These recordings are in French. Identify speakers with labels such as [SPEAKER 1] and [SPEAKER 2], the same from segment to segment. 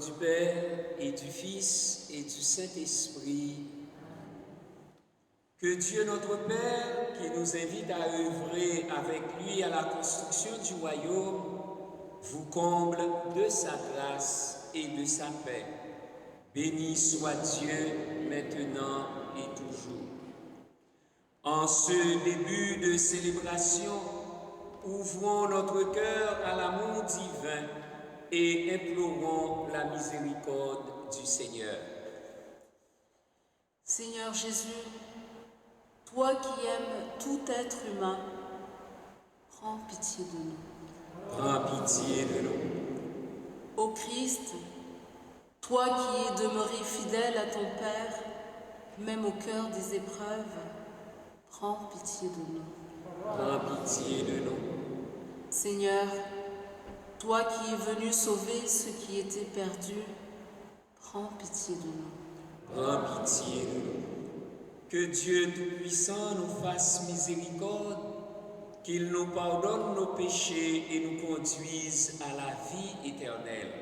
[SPEAKER 1] du Père et du Fils et du Saint-Esprit. Que Dieu notre Père, qui nous invite à œuvrer avec lui à la construction du royaume, vous comble de sa grâce et de sa paix. Béni soit Dieu maintenant et toujours. En ce début de célébration, ouvrons notre cœur à l'amour divin et implorons la miséricorde du Seigneur.
[SPEAKER 2] Seigneur Jésus, toi qui aimes tout être humain, prends pitié de nous.
[SPEAKER 1] Prends pitié de nous.
[SPEAKER 2] Ô Christ, toi qui es demeuré fidèle à ton Père, même au cœur des épreuves, prends pitié de nous.
[SPEAKER 1] Prends pitié de nous.
[SPEAKER 2] Seigneur, toi qui es venu sauver ceux qui étaient perdus, prends pitié de nous.
[SPEAKER 1] Prends pitié de nous. Que Dieu Tout-Puissant nous fasse miséricorde, qu'il nous pardonne nos péchés et nous conduise à la vie éternelle.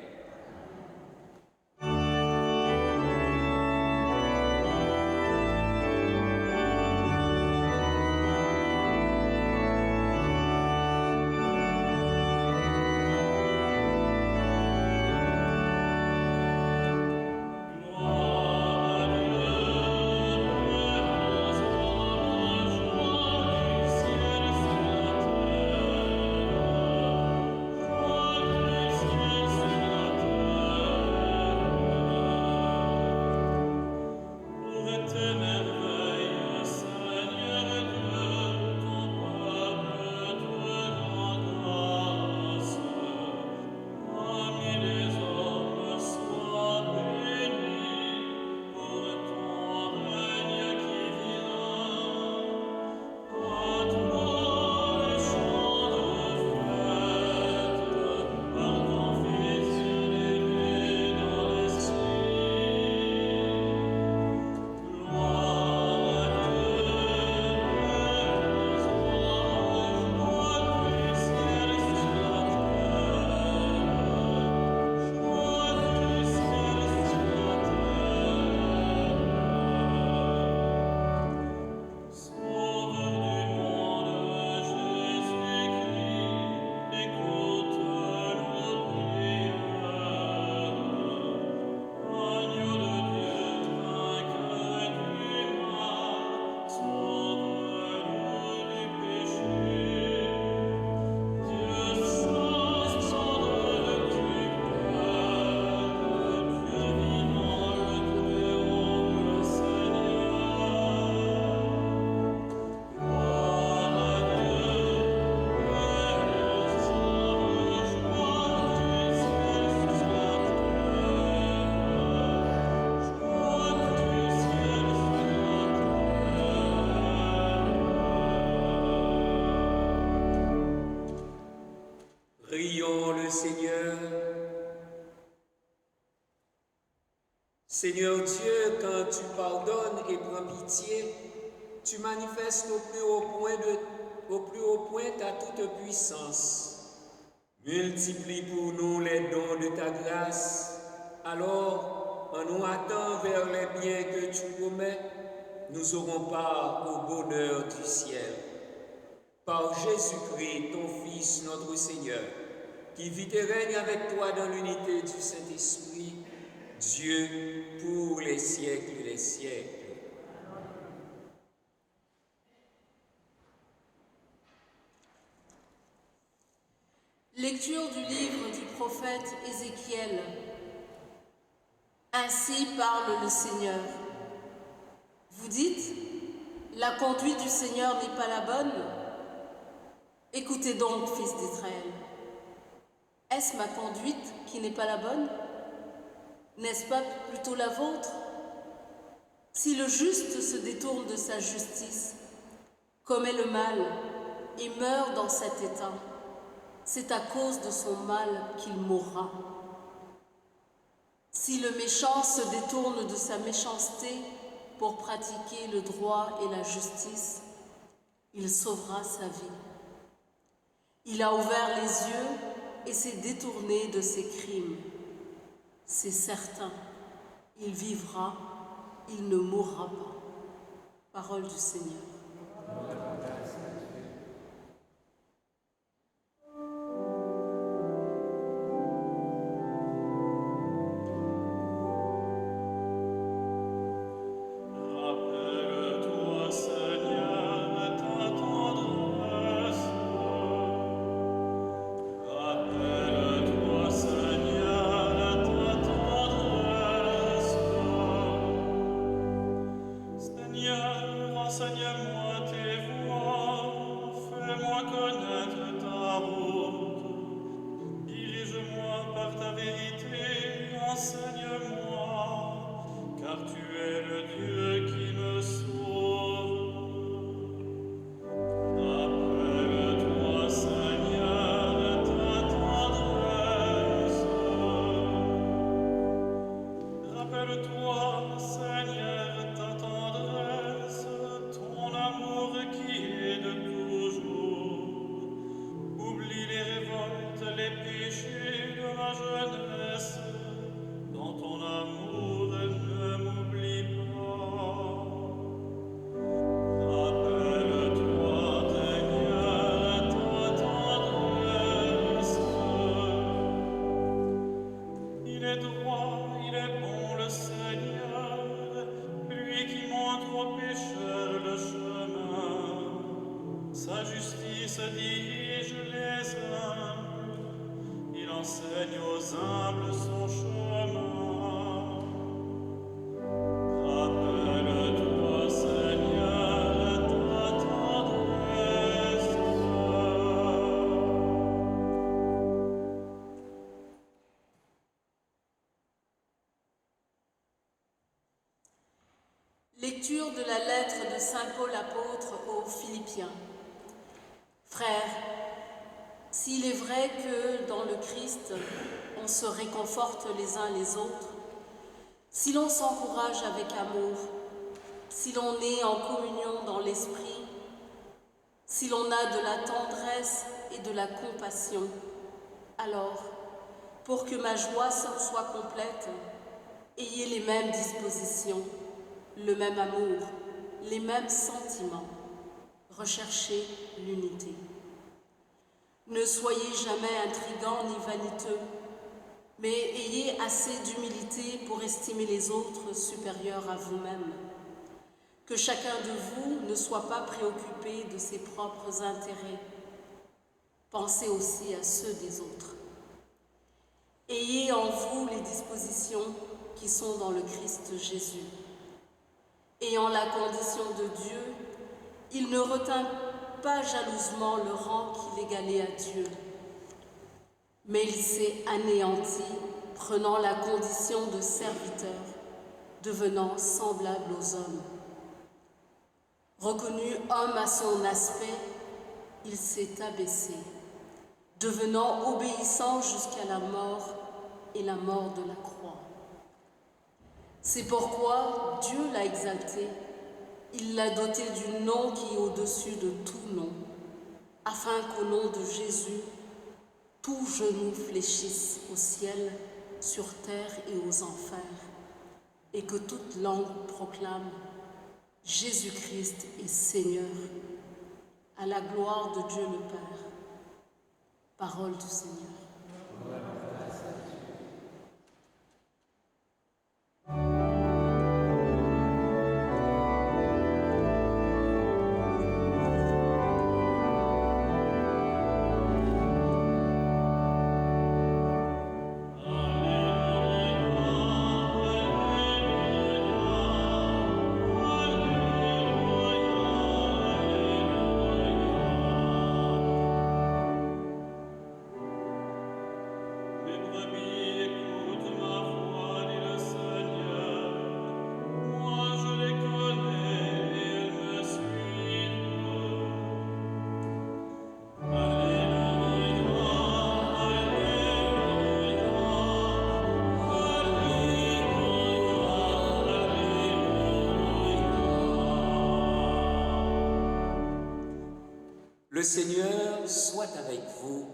[SPEAKER 1] Prions le Seigneur. Seigneur Dieu, quand tu pardonnes et prends pitié, tu manifestes au plus haut point ta toute puissance. Multiplie pour nous les dons de ta grâce. Alors, en nous hâtant vers les biens que tu promets, nous aurons part au bonheur du ciel. Par Jésus-Christ, ton Fils, notre Seigneur, qui vit et règne avec toi dans l'unité du Saint-Esprit, Dieu pour les siècles des siècles.
[SPEAKER 2] Lecture du livre du prophète Ézéchiel. Ainsi parle le Seigneur. Vous dites, la conduite du Seigneur n'est pas la bonne? Écoutez donc, fils d'Israël. Est-ce ma conduite qui n'est pas la bonne? N'est-ce pas plutôt la vôtre? Si le juste se détourne de sa justice, commet le mal et meurt dans cet état, c'est à cause de son mal qu'il mourra. Si le méchant se détourne de sa méchanceté pour pratiquer le droit et la justice, il sauvera sa vie. Il a ouvert les yeux et s'est détourné de ses crimes. c'est certain, il vivra, il ne mourra pas. Parole du Seigneur.
[SPEAKER 3] Enseigne-moi tes voies, fais-moi connaître ta route. Dirige-moi par ta vérité, enseigne-moi, car tu es le Dieu qui me sauve. Rappelle-toi, Seigneur, ta tendresse. Rappelle-toi, Seigneur, ta tendresse, ton amour qui est de toujours. Oublie les révoltes, les péchés de ma jeunesse. Dans ton amour, ne m'oublie pas. Rappelle-toi, Seigneur, ta tendresse. Il est droit, il est bon le Seigneur, lui qui montre aux pécheurs le chemin. Sa justice dirige les humbles, il enseigne aux humbles son chemin. Rappelle-toi, Seigneur, ta tendresse.
[SPEAKER 2] Lecture de la lettre de Saint Paul apôtre aux Philippiens. Frères, s'il est vrai que dans le Christ, on se réconforte les uns les autres, si l'on s'encourage avec amour, si l'on est en communion dans l'esprit, si l'on a de la tendresse et de la compassion, alors, pour que ma joie soit complète, ayez les mêmes dispositions, le même amour, les mêmes sentiments. Recherchez l'unité. Ne soyez jamais intrigants ni vaniteux, mais ayez assez d'humilité pour estimer les autres supérieurs à vous-même. Que chacun de vous ne soit pas préoccupé de ses propres intérêts. Pensez aussi à ceux des autres. Ayez en vous les dispositions qui sont dans le Christ Jésus. Ayant la condition de Dieu, il ne retint pas jalousement le rang qui l'égalait à Dieu, mais il s'est anéanti, prenant la condition de serviteur, devenant semblable aux hommes. Reconnu homme à son aspect, il s'est abaissé, devenant obéissant jusqu'à la mort et la mort de la croix. C'est pourquoi Dieu l'a exalté, il l'a doté du nom qui est au-dessus de tout nom, afin qu'au nom de Jésus, tout genou fléchisse au ciel, sur terre et aux enfers, et que toute langue proclame Jésus-Christ est Seigneur, à la gloire de Dieu le Père. Parole du Seigneur.
[SPEAKER 1] Le Seigneur soit avec vous.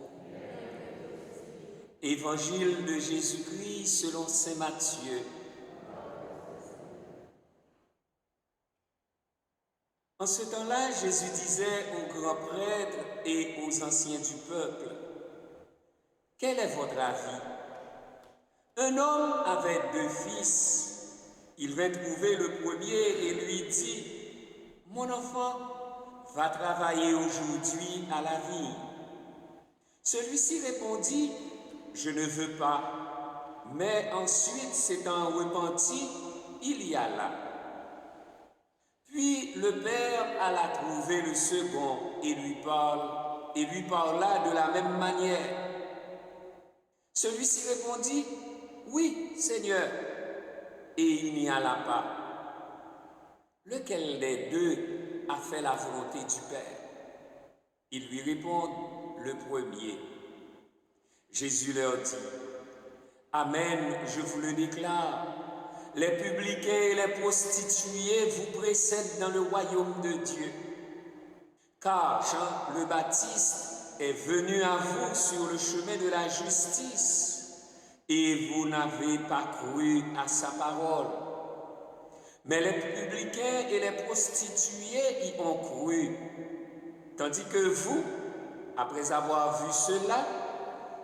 [SPEAKER 1] Évangile de Jésus-Christ selon saint Matthieu. En ce temps-là, Jésus disait aux grands prêtres et aux anciens du peuple, « Quel est votre avis? Un homme avait 2 fils. Il vint trouver le premier et lui dit, « Mon enfant, va travailler aujourd'hui à la vigne. » Celui-ci répondit, « Je ne veux pas. » Mais ensuite, s'étant repenti, il y alla. Puis le père alla trouver le second et lui parla de la même manière. Celui-ci répondit, « Oui, Seigneur. » Et il n'y alla pas. Lequel des 2 a fait la volonté du Père? Ils lui répondent, « Le premier. » Jésus leur dit, « Amen, je vous le déclare, les publicains et les prostituées vous précèdent dans le royaume de Dieu. Car Jean le Baptiste est venu à vous sur le chemin de la justice, et vous n'avez pas cru à sa parole. Mais les publicains et les prostituées y ont cru, tandis que vous, après avoir vu cela,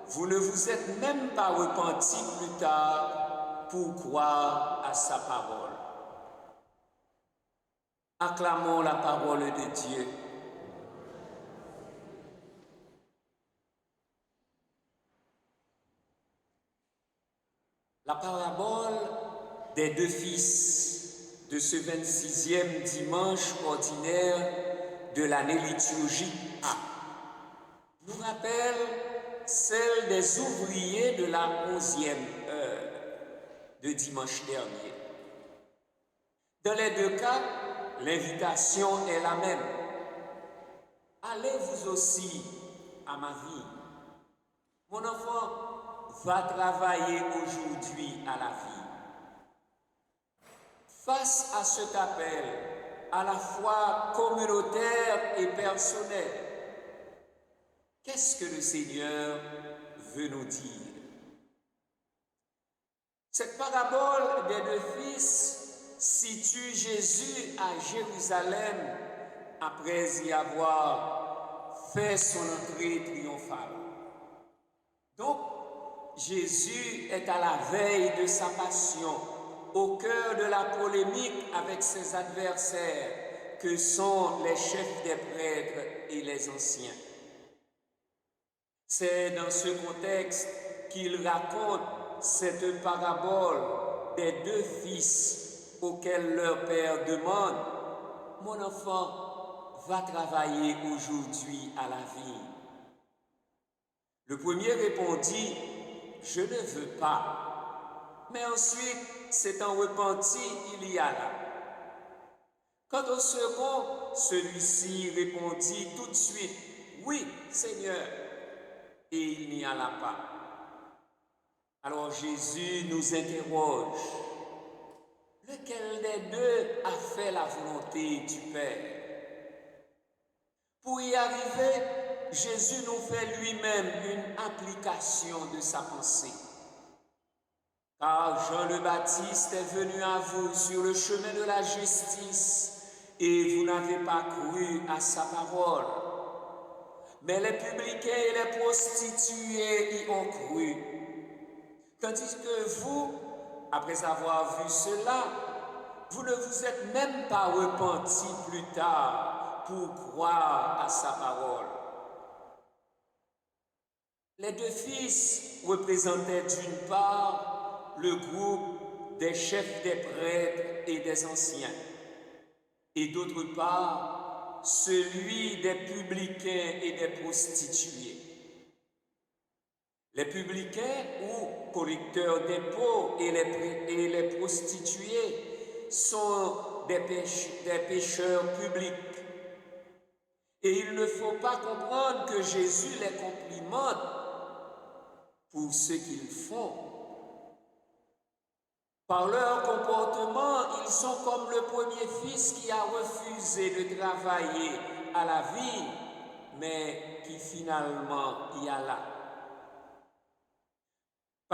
[SPEAKER 1] vous ne vous êtes même pas repentis plus tard pour croire à sa parole. » Acclamons la parole de Dieu. La parabole des 2 fils de ce 26e dimanche ordinaire de l'année liturgique A nous rappelle celle des ouvriers de la 11e heure de dimanche dernier. Dans les 2 cas, l'invitation est la même. Allez vous aussi à ma vie. Mon enfant, va travailler aujourd'hui à la vie. Face à cet appel, à la fois communautaire et personnel, qu'est-ce que le Seigneur veut nous dire? Cette parabole des 2 fils situe Jésus à Jérusalem après y avoir fait son entrée triomphale. Donc, Jésus est à la veille de sa passion, au cœur de la polémique avec ses adversaires, que sont les chefs des prêtres et les anciens. C'est dans ce contexte qu'il raconte cette parabole des 2 fils auxquels leur père demande, « Mon enfant, va travailler aujourd'hui à la vigne. » Le premier répondit, « Je ne veux pas. » Mais ensuite, s'étant repenti, il y alla. Quant au second, celui-ci répondit tout de suite, « Oui, Seigneur. » Et il n'y alla pas. Alors Jésus nous interroge, « Lequel des 2 a fait la volonté du Père ?» Pour y arriver, Jésus nous fait lui-même une application de sa pensée. Car Jean le Baptiste est venu à vous sur le chemin de la justice et vous n'avez pas cru à sa parole. Mais les publicains et les prostituées y ont cru. Tandis que vous, après avoir vu cela, vous ne vous êtes même pas repentis plus tard pour croire à sa parole. Les 2 fils représentaient d'une part le groupe des chefs des prêtres et des anciens, et d'autre part celui des publicains et des prostituées. Les publicains ou collecteurs d'impôts et les prostituées sont des pécheurs publics. Et il ne faut pas comprendre que Jésus les complimente pour ce qu'ils font. Par leur comportement, ils sont comme le premier fils qui a refusé de travailler à la vigne, mais qui finalement y alla.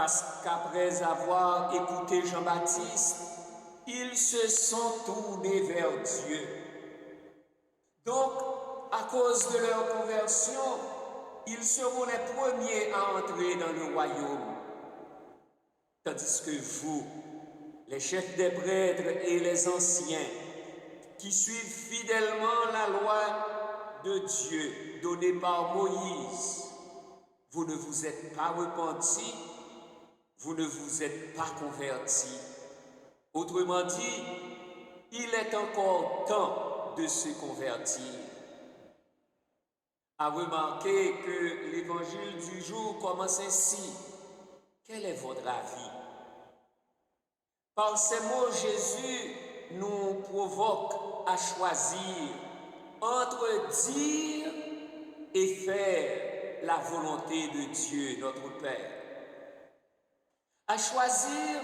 [SPEAKER 1] parce qu'après avoir écouté Jean-Baptiste, ils se sont tournés vers Dieu. Donc, à cause de leur conversion, ils seront les premiers à entrer dans le royaume. Tandis que vous, les chefs des prêtres et les anciens, qui suivent fidèlement la loi de Dieu donnée par Moïse, vous ne vous êtes pas repentis, vous ne vous êtes pas convertis. Autrement dit, il est encore temps de se convertir. À remarquer que l'évangile du jour commence ainsi. Quel est votre avis? Par ces mots, Jésus nous provoque à choisir entre dire et faire la volonté de Dieu, notre Père. À choisir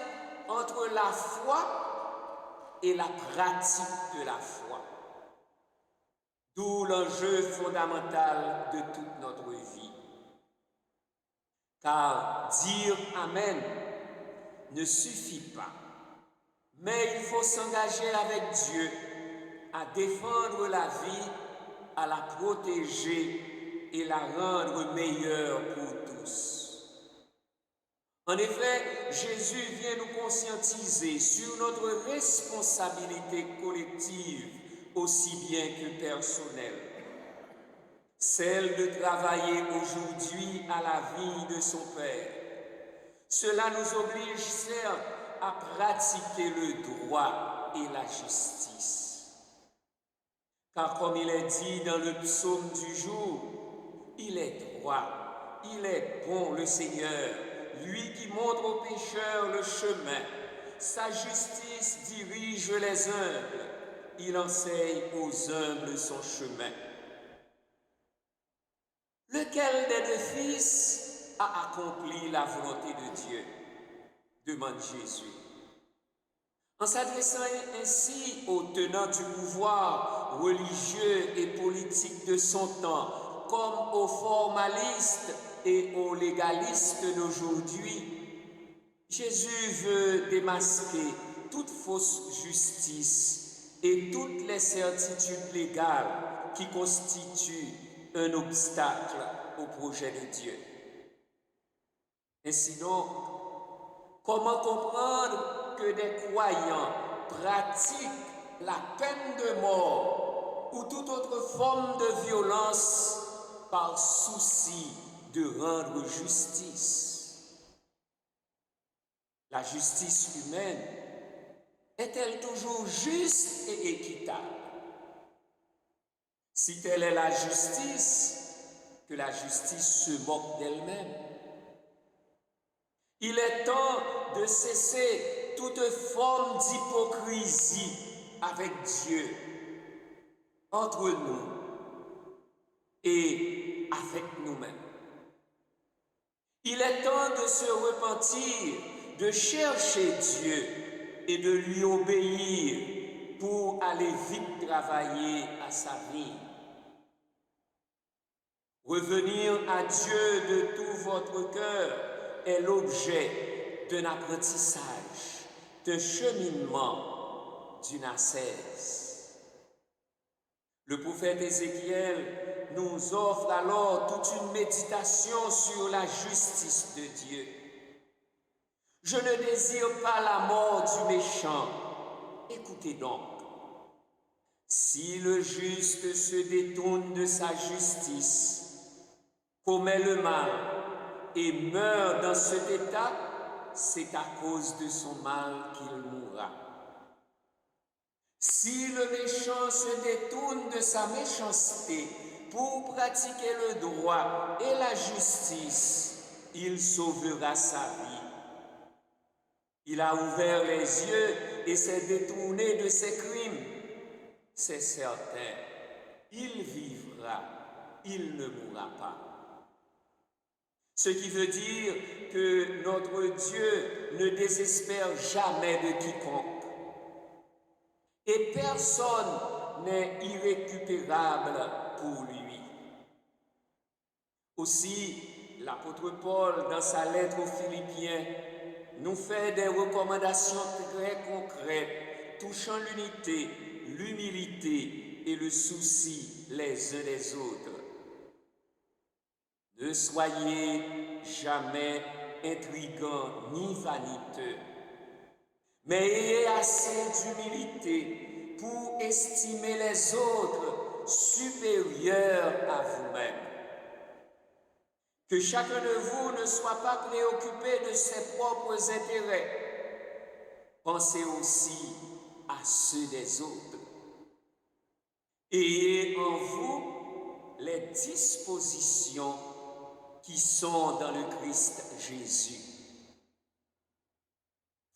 [SPEAKER 1] entre la foi et la pratique de la foi. D'où l'enjeu fondamental de toute notre vie. Car dire Amen ne suffit pas, mais il faut s'engager avec Dieu à défendre la vie, à la protéger et la rendre meilleure pour tous. En effet, Jésus vient nous conscientiser sur notre responsabilité collective aussi bien que personnelle, celle de travailler aujourd'hui à la vie de son Père. Cela nous oblige certes à pratiquer le droit et la justice. Car comme il est dit dans le psaume du jour, il est droit, il est bon le Seigneur, lui qui montre aux pécheurs le chemin. Sa justice dirige les humbles, il enseigne aux humbles son chemin. Lequel des deux fils a accompli la volonté de Dieu? Demande Jésus. En s'adressant ainsi aux tenants du pouvoir religieux et politique de son temps, comme aux formalistes et aux légalistes d'aujourd'hui, Jésus veut démasquer toute fausse justice et toutes les certitudes légales qui constituent un obstacle au projet de Dieu. Ainsi donc, comment comprendre que des croyants pratiquent la peine de mort ou toute autre forme de violence par souci de rendre justice? La justice humaine est-elle toujours juste et équitable? Si telle est la justice, que la justice se moque d'elle-même. Il est temps de cesser toute forme d'hypocrisie avec Dieu, entre nous et avec nous-mêmes. Il est temps de se repentir, de chercher Dieu et de lui obéir pour aller vite travailler à sa vie. Revenir à Dieu de tout votre cœur est l'objet d'un apprentissage, d'un cheminement, d'une ascèse. Le prophète Ézéchiel nous offre alors toute une méditation sur la justice de Dieu. Je ne désire pas la mort du méchant. Écoutez donc. Si le juste se détourne de sa justice, commet le mal et meurt dans cet état, c'est à cause de son mal qu'il mourra. Si le méchant se détourne de sa méchanceté pour pratiquer le droit et la justice, il sauvera sa vie. Il a ouvert les yeux et s'est détourné de ses crimes. C'est certain, il vivra, il ne mourra pas. Ce qui veut dire que notre Dieu ne désespère jamais de quiconque. Et personne n'est irrécupérable pour lui. Aussi, l'apôtre Paul, dans sa lettre aux Philippiens, nous fait des recommandations très concrètes touchant l'unité, l'humilité et le souci les uns des autres. Ne soyez jamais intrigants ni vaniteux, mais ayez assez d'humilité pour estimer les autres supérieurs à vous-même. Que chacun de vous ne soit pas préoccupé de ses propres intérêts. Pensez aussi à ceux des autres. Ayez en vous les dispositions qui sont dans le Christ Jésus.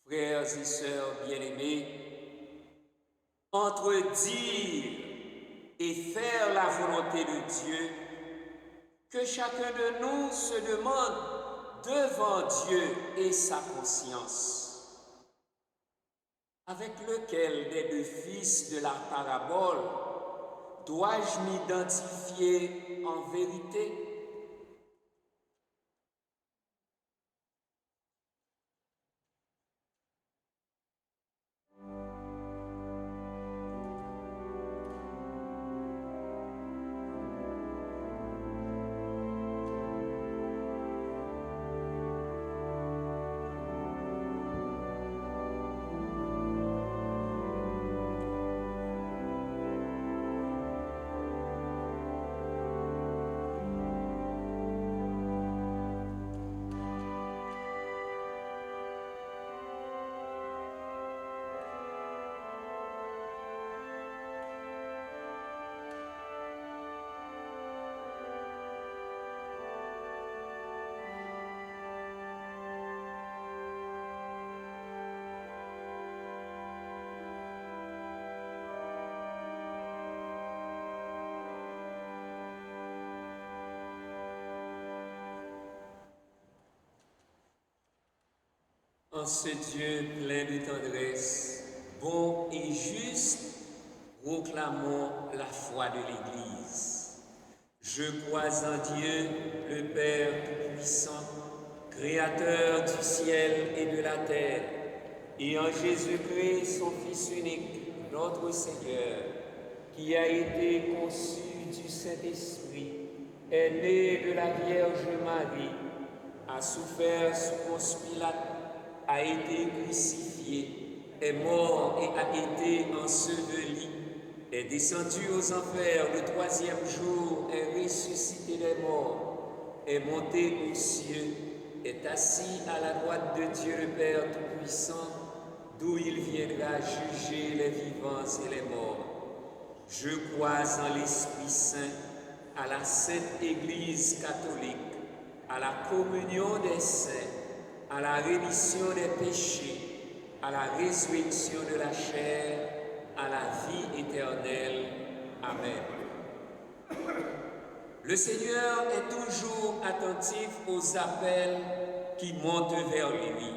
[SPEAKER 1] Frères et sœurs bien-aimés, entre dire et faire la volonté de Dieu, que chacun de nous se demande devant Dieu et sa conscience. Avec lequel des deux fils de la parabole dois-je m'identifier en vérité? En ce Dieu plein de tendresse, bon et juste, proclamons la foi de l'Église. Je crois en Dieu, le Père Tout-Puissant, Créateur du ciel et de la terre, et en Jésus-Christ, son Fils unique, notre Seigneur, qui a été conçu du Saint-Esprit, est né de la Vierge Marie, a souffert sous Ponce Pilate, a été crucifié, est mort et a été enseveli, est descendu aux enfers le troisième jour, est ressuscité des morts, est monté aux cieux, est assis à la droite de Dieu le Père Tout-Puissant, d'où il viendra juger les vivants et les morts. Je crois en l'Esprit Saint, à la Sainte Église catholique, à la communion des saints, à la rémission des péchés, à la résurrection de la chair, à la vie éternelle. Amen. Le Seigneur est toujours attentif aux appels qui montent vers lui.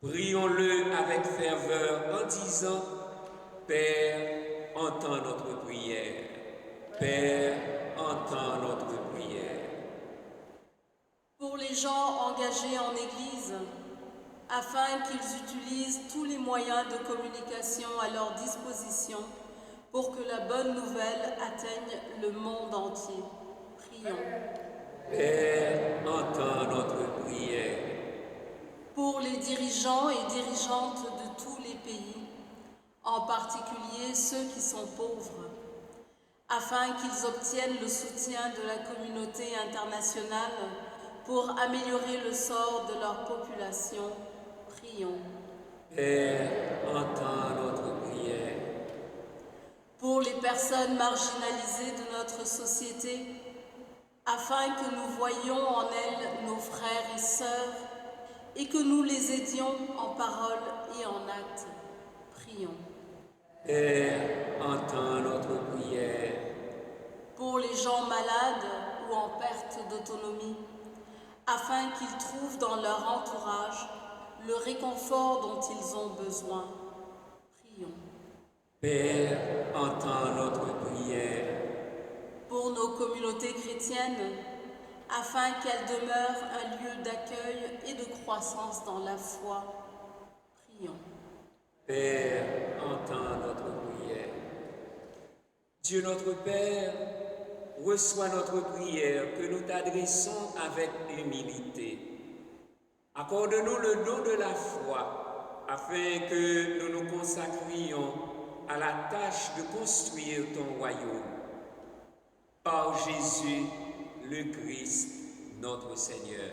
[SPEAKER 1] Prions-le avec ferveur en disant: Père, entends notre prière. Père, entends notre prière.
[SPEAKER 2] Pour les gens engagés en Église, afin qu'ils utilisent tous les moyens de communication à leur disposition pour que la bonne nouvelle atteigne le monde entier. Prions.
[SPEAKER 1] Père, entends notre prière.
[SPEAKER 2] Pour les dirigeants et dirigeantes de tous les pays, en particulier ceux qui sont pauvres, afin qu'ils obtiennent le soutien de la communauté internationale pour améliorer le sort de leur population, prions.
[SPEAKER 1] Père, entends notre prière.
[SPEAKER 2] Pour les personnes marginalisées de notre société, afin que nous voyions en elles nos frères et sœurs et que nous les aidions en parole et en acte, prions.
[SPEAKER 1] Père, entends notre prière.
[SPEAKER 2] Pour les gens malades ou en perte d'autonomie, afin qu'ils trouvent dans leur entourage le réconfort dont ils ont besoin. Prions.
[SPEAKER 1] Père, entends notre prière.
[SPEAKER 2] Pour nos communautés chrétiennes, afin qu'elle demeure un lieu d'accueil et de croissance dans la foi. Prions.
[SPEAKER 1] Père, entends notre prière. Dieu notre Père, reçois notre prière que nous t'adressons avec humilité. Accorde-nous le don de la foi, afin que nous nous consacrions à la tâche de construire ton royaume. Par Jésus, le Christ, notre Seigneur.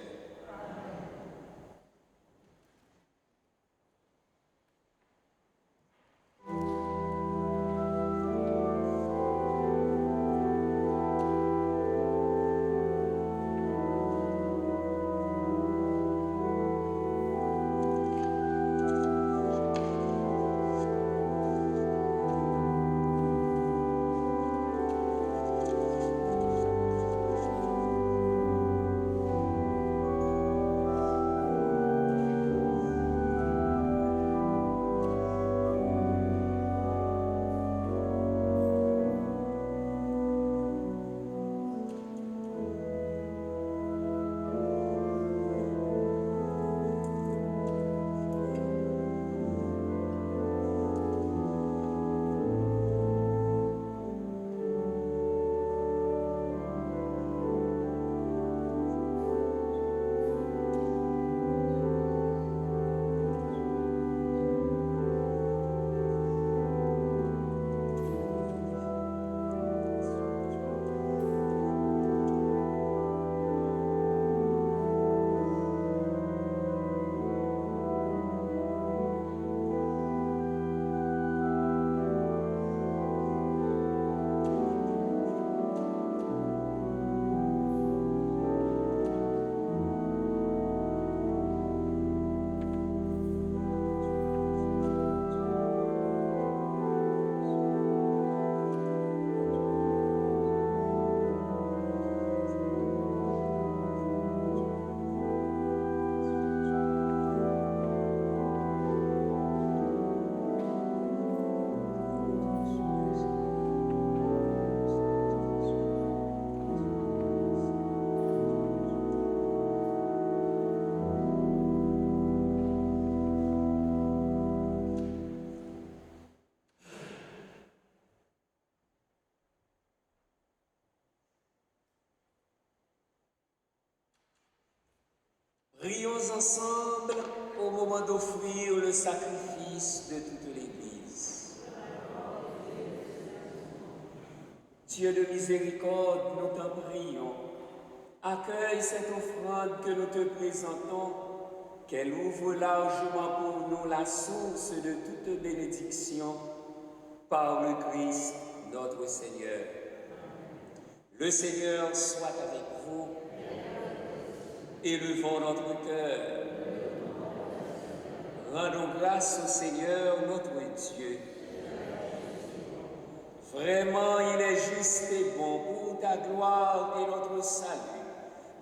[SPEAKER 1] Prions ensemble au moment d'offrir le sacrifice de toute l'Église. Dieu de miséricorde, nous t'en prions. Accueille cette offrande que nous te présentons, qu'elle ouvre largement pour nous la source de toute bénédiction, par le Christ notre Seigneur. Le Seigneur soit avec vous. Élevons notre cœur. Rendons grâce au Seigneur notre Dieu. Vraiment, il est juste et bon pour ta gloire et notre salut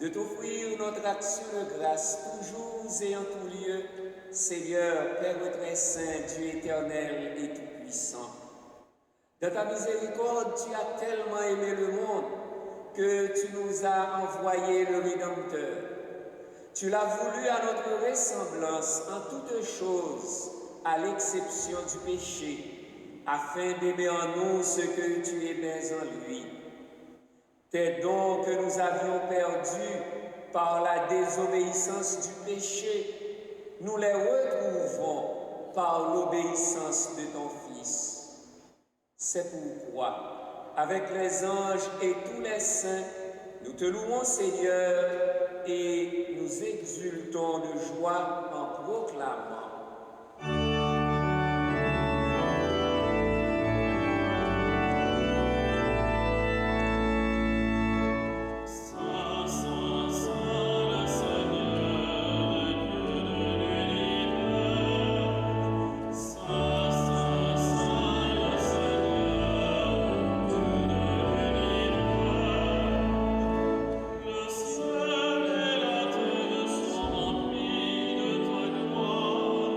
[SPEAKER 1] de t'offrir notre action de grâce toujours et en tout lieu, Seigneur, Père très saint, Dieu éternel et tout-puissant. Dans ta miséricorde, tu as tellement aimé le monde que tu nous as envoyé le Rédempteur. Tu l'as voulu à notre ressemblance en toutes choses, à l'exception du péché, afin d'aimer en nous ce que tu aimais en lui. Tes dons que nous avions perdus par la désobéissance du péché, nous les retrouvons par l'obéissance de ton Fils. C'est pourquoi, avec les anges et tous les saints, nous te louons, Seigneur, et nous exultons de joie en proclamant.
[SPEAKER 3] Le ciel et la terre sont remplis de ta gloire.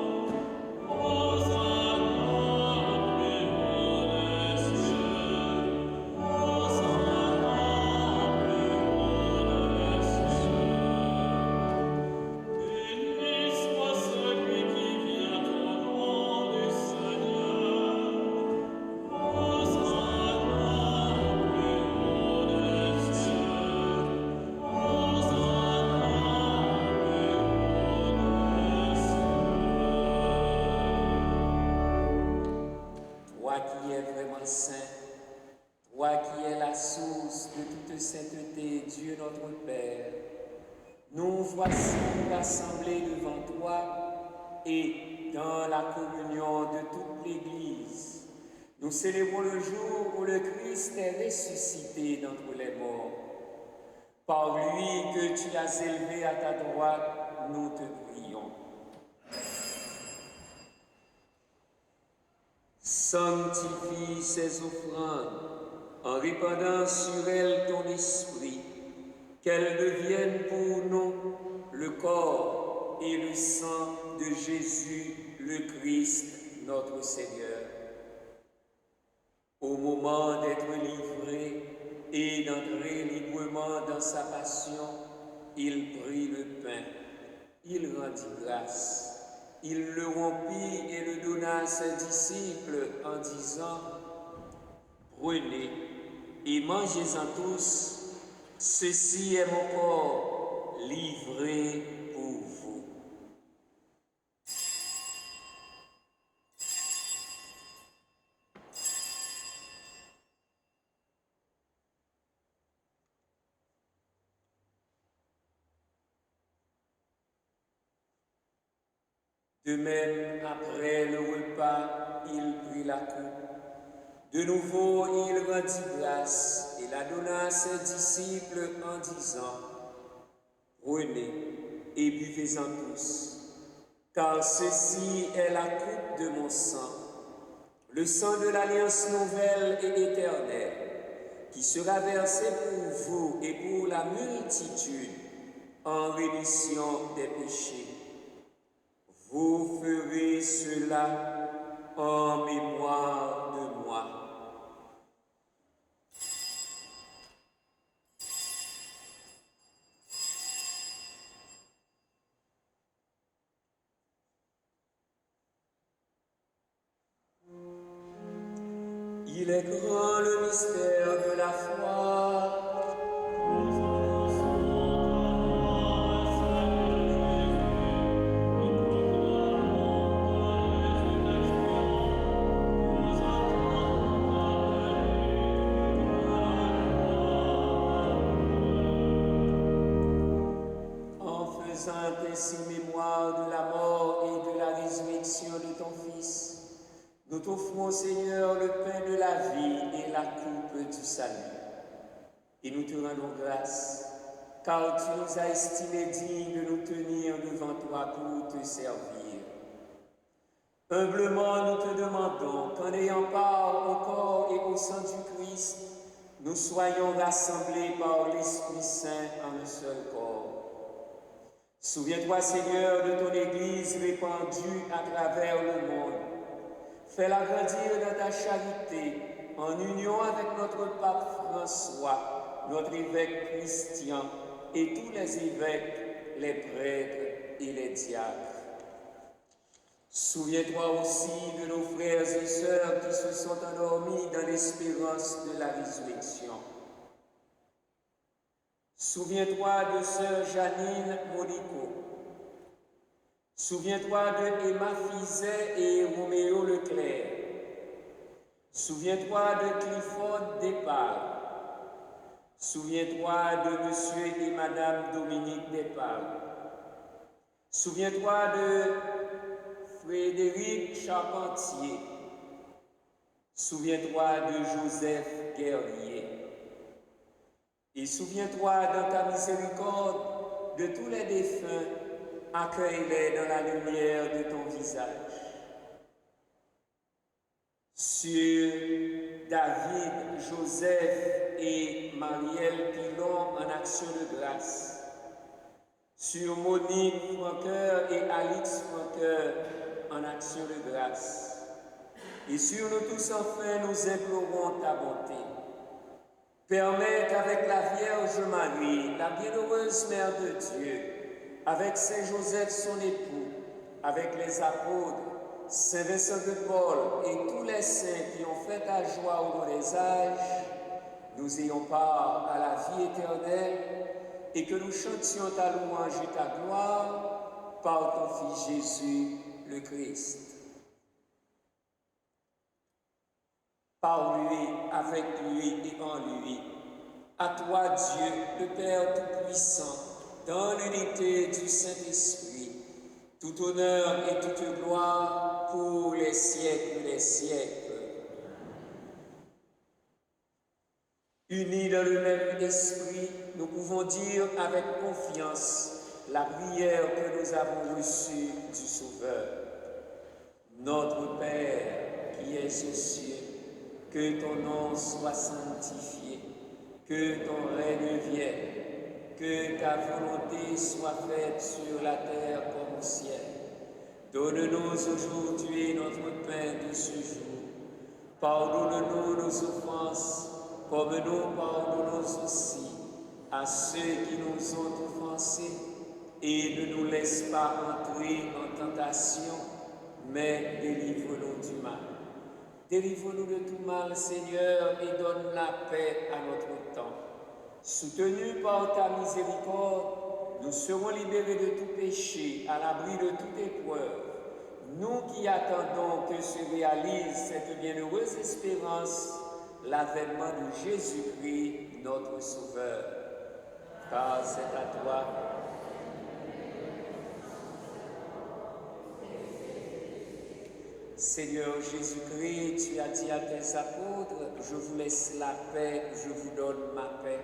[SPEAKER 1] qui es vraiment saint, toi qui es la source de toute sainteté, Dieu notre Père, nous voici rassemblés devant toi et dans la communion de toute l'Église. Nous célébrons le jour où le Christ est ressuscité d'entre les morts. Par lui que tu as élevé à ta droite, nous te prions. Sanctifie ces offrandes en répandant sur elles ton esprit, qu'elles deviennent pour nous le corps et le sang de Jésus le Christ, notre Seigneur. Au moment d'être livré et d'entrer librement dans sa passion, il prit le pain, il rendit grâce, il le rompit et le donna à ses disciples en disant: prenez et mangez-en tous, ceci est mon corps livré pour vous. De même, après le repas, il prit la coupe. De nouveau, il rendit grâce et la donna à ses disciples en disant: prenez et buvez-en tous, car ceci est la coupe de mon sang, le sang de l'alliance nouvelle et éternelle, qui sera versé pour vous et pour la multitude en rémission des péchés. Vous ferez cela en mémoire de moi. Il est grand le mystère de la foi. Ainsi mémoire de la mort et de la résurrection de ton Fils, nous t'offrons, Seigneur, le pain de la vie et la coupe du salut. Et nous te rendons grâce, car tu nous as estimés dignes de nous tenir devant toi pour te servir. Humblement, nous te demandons qu'en ayant part au corps et au sang du Christ, nous soyons rassemblés par l'Esprit Saint en un seul corps. Souviens-toi, Seigneur, de ton Église répandue à travers le monde. Fais-la grandir dans ta charité, en union avec notre pape François, notre évêque Christian et tous les évêques, les prêtres et les diacres. Souviens-toi aussi de nos frères et sœurs qui se sont endormis dans l'espérance de la résurrection. Souviens-toi de sœur Janine Monico. Souviens-toi de Emma Fizet et Roméo Leclerc. Souviens-toi de Clifford Despal. Souviens-toi de Monsieur et Madame Dominique Despal. Souviens-toi de Frédéric Charpentier. Souviens-toi de Joseph Guerrier. Et souviens-toi dans ta miséricorde de tous les défunts, accueille-les dans la lumière de ton visage. Sur David, Joseph et Marielle Pilon en action de grâce. Sur Monique Francoeur et Alix Francoeur en action de grâce. Et sur nous tous enfin, nous implorons ta bonté. Permets qu'avec la Vierge Marie, la bienheureuse Mère de Dieu, avec Saint Joseph son époux, avec les apôtres, Saint Vincent de Paul et tous les saints qui ont fait ta joie au long des âges, nous ayons part à la vie éternelle et que nous chantions ta louange et ta gloire par ton Fils Jésus le Christ. par lui, avec lui et en lui. À toi, Dieu, le Père Tout-Puissant, dans l'unité du Saint-Esprit, tout honneur et toute gloire pour les siècles des siècles. Unis dans le même esprit, nous pouvons dire avec confiance la prière que nous avons reçue du Sauveur. Notre Père qui es aux cieux, que ton nom soit sanctifié, que ton règne vienne, que ta volonté soit faite sur la terre comme au ciel. Donne-nous aujourd'hui notre pain de ce jour. Pardonne-nous nos offenses, comme nous pardonnons aussi à ceux qui nous ont offensés, et ne nous laisse pas entrer en tentation, mais délivre-nous du mal. Délivre-nous de tout mal, Seigneur, et donne la paix à notre temps. Soutenus par ta miséricorde, nous serons libérés de tout péché, à l'abri de toute épreuve. Nous qui attendons que se réalise cette bienheureuse espérance, l'avènement de Jésus-Christ, notre Sauveur. Car c'est à toi. Seigneur Jésus-Christ, tu as dit à tes apôtres, je vous laisse la paix, je vous donne ma paix.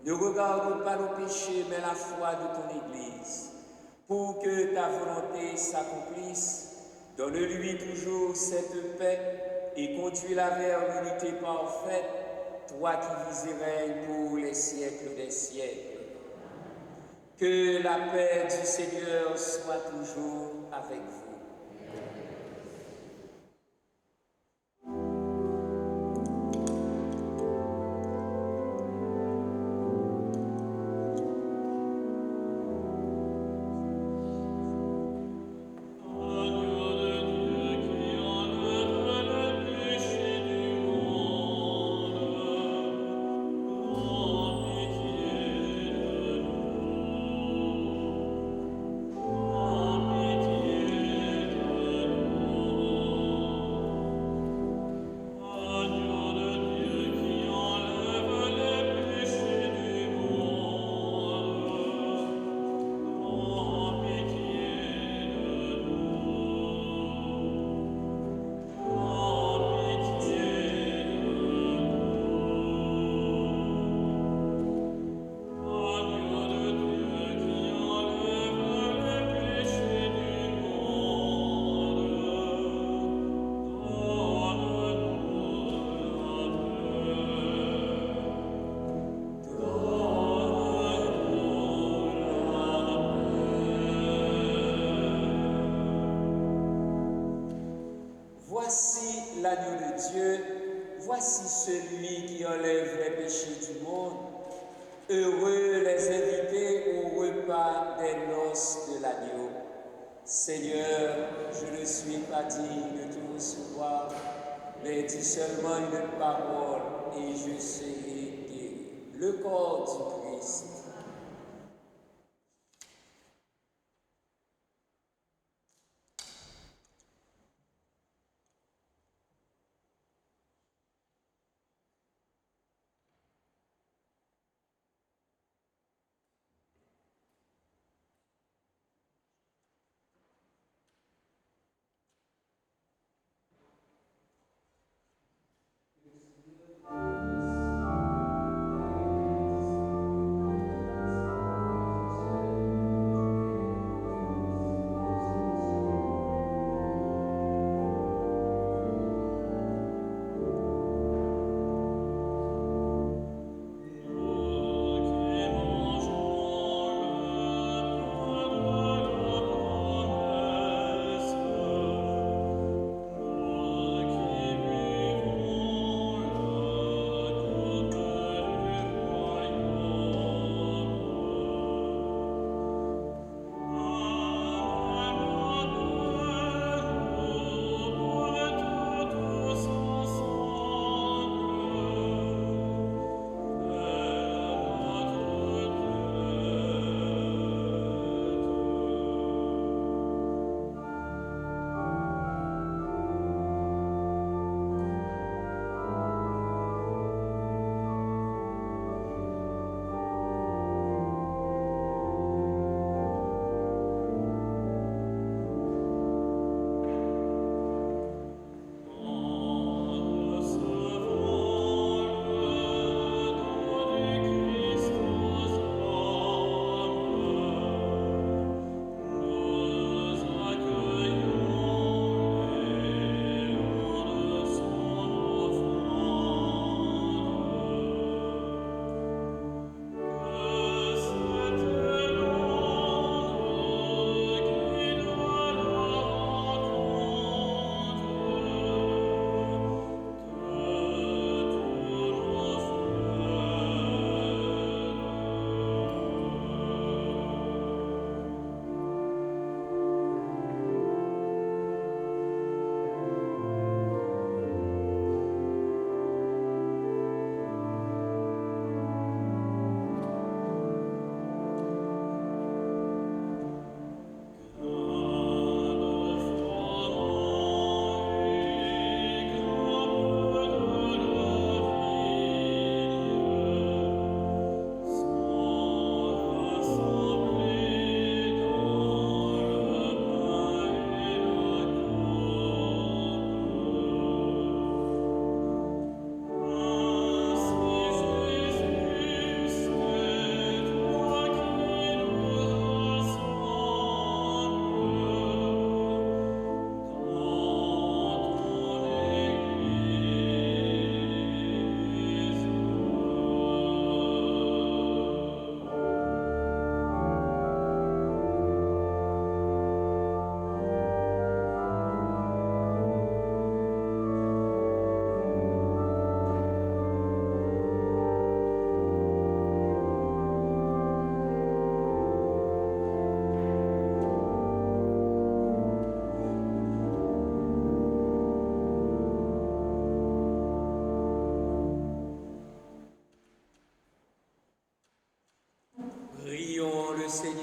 [SPEAKER 1] Ne regarde pas nos péchés, mais la foi de ton Église. Pour que ta volonté s'accomplisse, donne-lui toujours cette paix et conduis-la vers l'unité parfaite, toi qui vis et règnes pour les siècles des siècles. Que la paix du Seigneur soit toujours avec vous. Voici l'agneau de Dieu, voici celui qui enlève les péchés du monde. Heureux les invités au repas des noces de l'agneau. Seigneur, je ne suis pas digne de te recevoir, mais dis seulement une parole et je serai guéri. Le corps du Christ.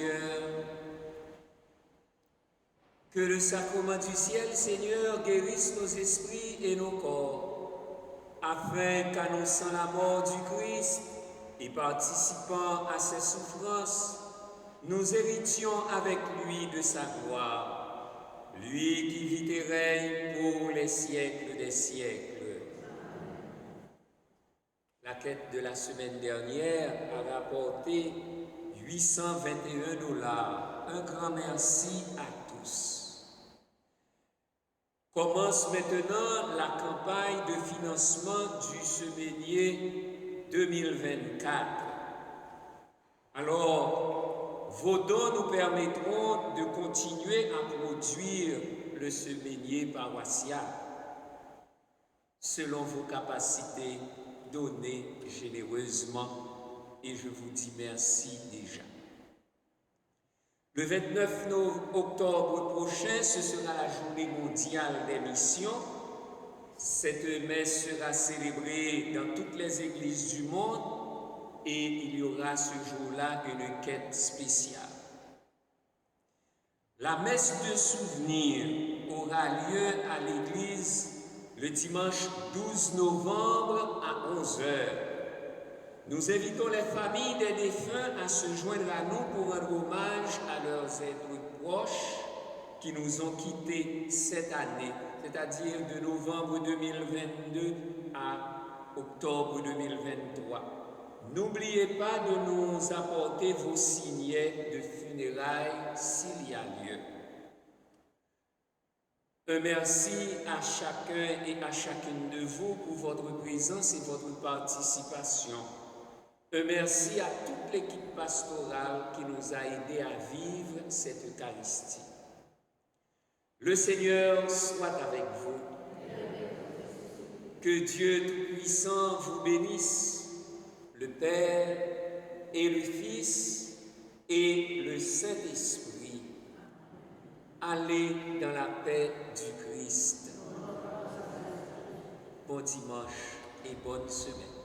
[SPEAKER 1] Seigneur. Que le sacrement du ciel, Seigneur, guérisse nos esprits et nos corps, afin qu'annonçant la mort du Christ et participant à ses souffrances, nous héritions avec lui de sa gloire, lui qui vit et règne pour les siècles des siècles. La quête de la semaine dernière a rapporté $821. Un grand merci à tous. Commence maintenant la campagne de financement du Semainier 2024. Alors, vos dons nous permettront de continuer à produire le Semainier paroissial. Selon vos capacités, donnez généreusement et je vous dis merci déjà. Le 29 octobre prochain, ce sera la journée mondiale des missions. Cette messe sera célébrée dans toutes les églises du monde et il y aura ce jour-là une quête spéciale. La messe de souvenir aura lieu à l'église le dimanche 12 novembre à 11h. Nous invitons les familles des défunts à se joindre à nous pour rendre hommage à leurs êtres proches qui nous ont quittés cette année, c'est-à-dire de novembre 2022 à octobre 2023. N'oubliez pas de nous apporter vos signets de funérailles s'il y a lieu. Un merci à chacun et à chacune de vous pour votre présence et votre participation. Un merci à toute l'équipe pastorale qui nous a aidés à vivre cette Eucharistie. Le Seigneur soit avec vous. Que Dieu Tout-Puissant vous bénisse, le Père et le Fils et le Saint-Esprit. Allez dans la paix du Christ. Bon dimanche et bonne semaine.